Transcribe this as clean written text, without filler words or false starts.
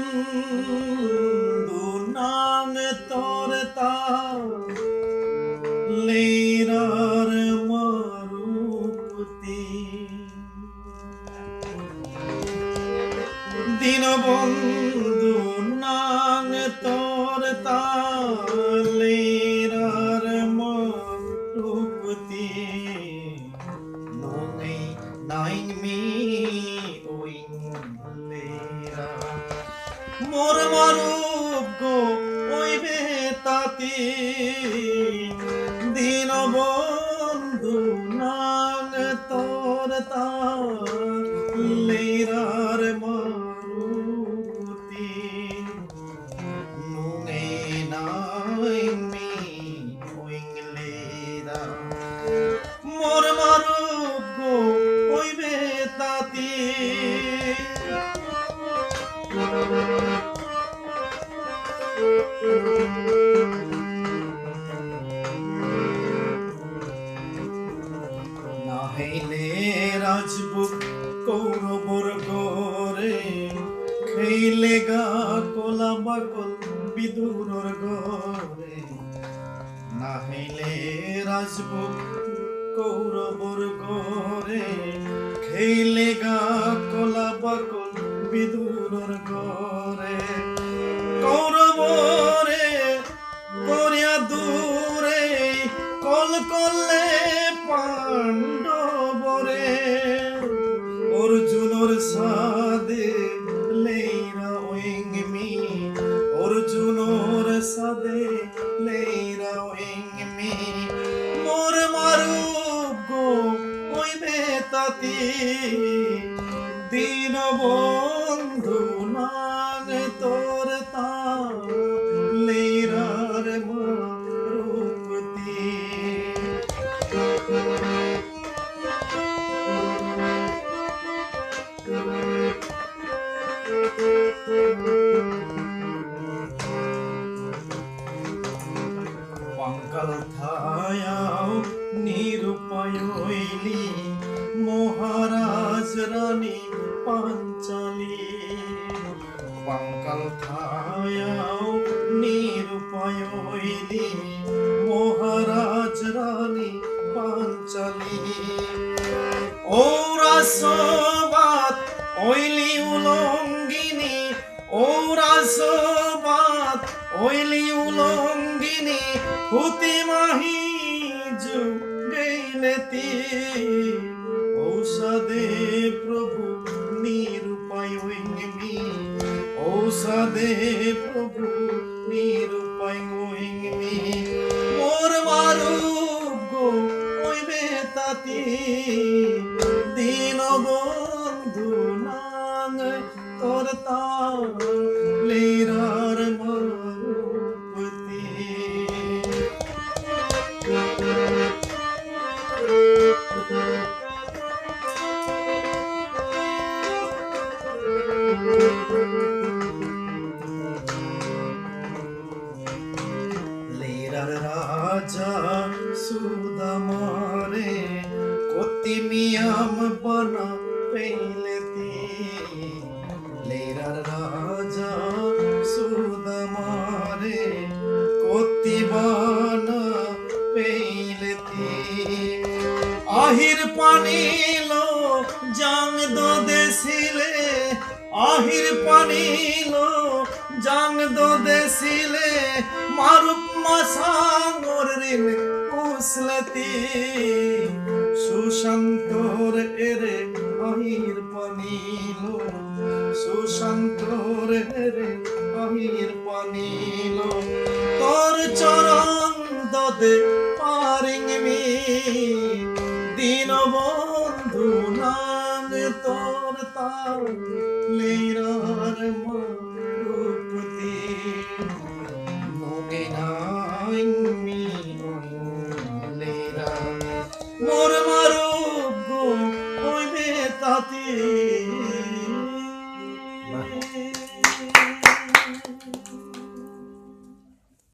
দীনবন্ধু নাম তোর লীরার মারুতি। দীনবন্ধু নাম তোর লীরার মারুতি। নঙை নাইন মি ওইং লীরা মোর মারুপ গো ওইবে তাতি। দীনবন্ধু নাম তোর লীরার মারুতি। নুঙে নাইন মি ওইং লীরা মোর মারুপ গো ওইবে তাতি। নাহিলে রাজপুত কৌরবর গরে খেইলে গা কলা বাকল বিদুরর গরে। নাহিলে রাজপুত কৌরবর গরে খেইলে গা কলা বাকল বিদুরর গরে। কৌরবরে করিয়া দূরে কল করলে পাণ্ডবরে। অর্জুনর সাদে লেইরা ওইং মি অর্জুনর সাদে লেইরা ওইং মি মোর মারুপ গো ওইবে তাতি। দীনবন্ধু নাম তোর লীরার মারুতি। পাঙ্কাল থায়াও নিরুপায় হইলি মহারাজ রানী পাঞ্চালী। পাঙ্কাল থায়াও নিরুপায় হইলি মহারাজ রানী পাঞ্চালী। ঔরাসবাদ ওইলি উলঙ্গিনী ঔরাসবাদ ওইলি উলঙ্গিনী হুতি মাহি যুগেইলেতি। ঔষধে প্রভু নিরুপায় ওইং মি ঔষধে প্রভু নিরুপায় ওইং মি মোর মারুপ গো ওইবে তাতি। দীনবন্ধু নাম তোর লীরার মারুতি। লীরার রাজা সুদামারে কতি মিয়াম বনা পেলেতি। লীরার রাজা সুদামারে কতি বনা পেলেতি। আহির পানিলো জাং দো দেশিলে আহির পানিলো জাং দো দেশিলে মারুপ মাসাঙ্গর ঋণ উসলতি। সুশান্তর এরে আহির পানিলো সুশান্তর এরে আহির পানিলো। তোর চরণ দদে পারিং মি দীনবন্ধু নাম তোর লীরার মারুতি। নুঙে নাইং মি লীরা মোর মারুপ গো ওইবে তাতি।